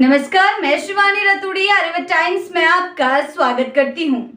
नमस्कार, मैं शिवानी रतूड़ी आर्यव्रत टाइम्स में आपका स्वागत करती हूँ।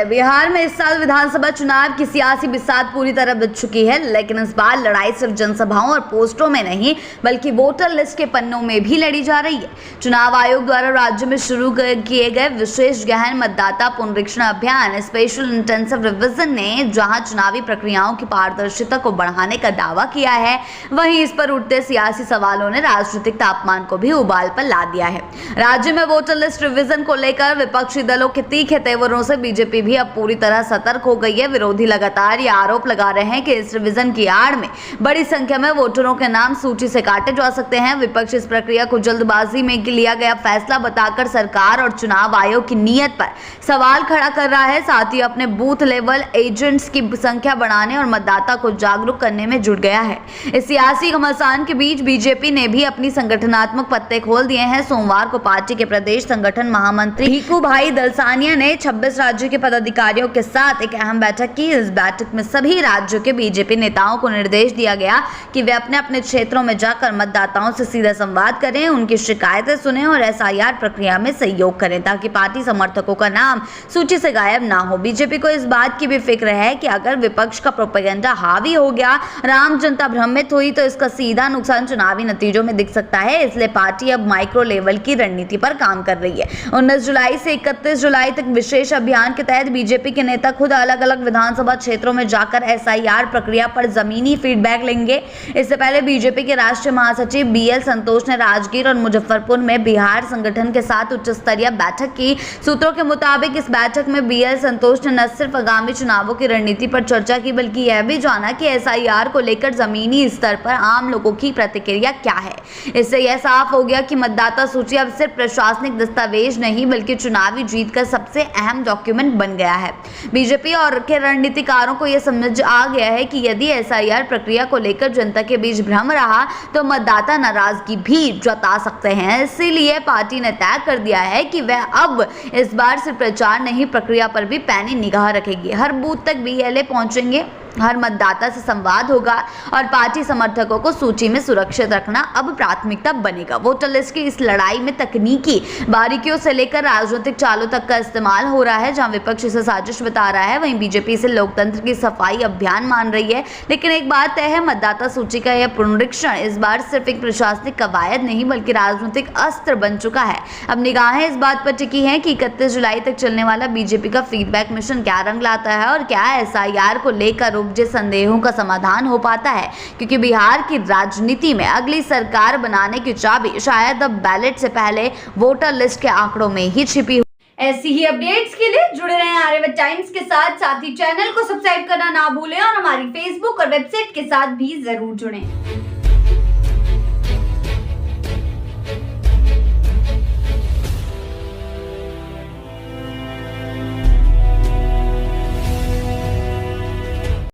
बिहार में इस साल विधानसभा चुनाव की सियासी बिसात पूरी तरह बिछ चुकी है, लेकिन इस बार लड़ाई सिर्फ जनसभाओं और पोस्टरों में नहीं बल्कि वोटर लिस्ट के पन्नों में भी लड़ी जा रही है। चुनाव आयोग द्वारा राज्य में शुरू किए गए विशेष गहन मतदाता पुनरीक्षण अभियान स्पेशल इंटेंसिव रिवीजन ने जहां चुनावी प्रक्रियाओं की पारदर्शिता को बढ़ाने का दावा किया है, वहीं इस पर उठते सियासी सवालों ने राजनीतिक तापमान को भी उबाल पर ला दिया है। राज्य में वोटर लिस्ट रिवीजन को लेकर विपक्षी दलों के तीखे तेवरों से बीजेपी भी अब पूरी तरह सतर्क हो गई है। विरोधी लगातार ये आरोप लगा रहे हैं कि इस रिवीजन की आड़ में बड़ी संख्या में वोटरों के नाम सूची से काटे जा सकते हैं। विपक्ष इस प्रक्रिया को जल्दबाजी में लिया गया फैसला बताकर सरकार और चुनाव आयोग की नीयत पर सवाल खड़ा कर रहा है। साथ ही अपने बूथ लेवल एजेंट्स की संख्या बढ़ाने और मतदाता को जागरूक करने में जुट गया है। इस सियासी घमासान के बीच बीजेपी ने भी अपनी संगठनात्मक पत्ते खोल दिए हैं। सोमवार को पार्टी के प्रदेश संगठन महामंत्री भीखू भाई दलसानिया ने 26 राज्यों के पदाधिकारियों के साथ एक अहम बैठक की। इस बैठक में सभी राज्यों के बीजेपी नेताओं को निर्देश दिया गया कि वे अपने अपने क्षेत्रों में जाकर मतदाताओं से सीधा संवाद करें, उनकी शिकायतें सुनें और एसआईआर प्रक्रिया में सहयोग करें ताकि पार्टी समर्थकों का नाम सूची से गायब ना हो। बीजेपी को इस बात की भी फिक्र है कि अगर विपक्ष का प्रोपेगेंडा हावी हो गया, आम जनता भ्रमित हुई तो इसका सीधा नुकसान चुनावी नतीजों में दिख सकता है। इसलिए पार्टी अब माइक्रो लेवल की रणनीति पर काम कर रही है। 19 जुलाई से 31 जुलाई तक विशेष अभियान के तहत बीजेपी के नेता खुद अलग अलग विधानसभा क्षेत्रों में जाकर एसआईआर प्रक्रिया पर जमीनी फीडबैक लेंगे। इससे पहले बीजेपी के राष्ट्रीय महासचिव बीएल संतोष ने राजगीर और मुजफ्फरपुर में बिहार संगठन के साथ उच्च स्तरीय बैठक की। सूत्रों के मुताबिक इस बैठक में बीएल संतोष ने न सिर्फ आगामी चुनावों की रणनीति पर चर्चा की बल्कि यह भी जाना कि एसआईआर को लेकर जमीनी स्तर पर आम लोगों की प्रतिक्रिया क्या है। इससे यह साफ हो गया कि मतदाता सूची अब सिर्फ प्रशासनिक दस्तावेज नहीं बल्कि चुनावी जीत का सबसे अहम डॉक्यूमेंट बन गया है। बीजेपी और के रणनीतिकारों को यह समझ आ गया है कि यदि एसआईआर प्रक्रिया को लेकर जनता के बीच भ्रम रहा तो मतदाता नाराजगी भी जता सकते हैं। इसीलिए पार्टी ने तय कर दिया है कि वह अब इस बार सिर्फ प्रचार नहीं प्रक्रिया पर भी पैनी निगाह रखेगी। हर बूथ तक बीएलए पहुंचेंगे, हर मतदाता से संवाद होगा और पार्टी समर्थकों को सूची में सुरक्षित रखना अब प्राथमिकता बनेगा। वोटर लिस्ट की इस लड़ाई में तकनीकी बारीकियों से लेकर राजनीतिक चालों तक का इस्तेमाल हो रहा है। जहां विपक्ष इसे साजिश बता रहा है, वहीं बीजेपी इसे लोकतंत्र की सफाई अभियान मान रही है। लेकिन एक बात तय है, मतदाता सूची का यह पुनरीक्षण इस बार सिर्फ एक प्रशासनिक कवायद नहीं बल्कि राजनीतिक अस्त्र बन चुका है। अब निगाहें इस बात पर टिकी हैं कि 31 जुलाई तक चलने वाला बीजेपी का फीडबैक मिशन क्या रंग लाता है और क्या एसआईआर को लेकर संदेहों का समाधान हो पाता है, क्योंकि बिहार की राजनीति में अगली सरकार बनाने की चाबी शायद अब बैलेट से पहले वोटर लिस्ट के आंकड़ों में ही छिपी हो। ऐसी ही अपडेट्स के लिए जुड़े रहें आर्यव्रत टाइम्स के साथ ही चैनल को सब्सक्राइब करना ना भूलें और हमारी फेसबुक और वेबसाइट के साथ भी जरूर जुड़ें।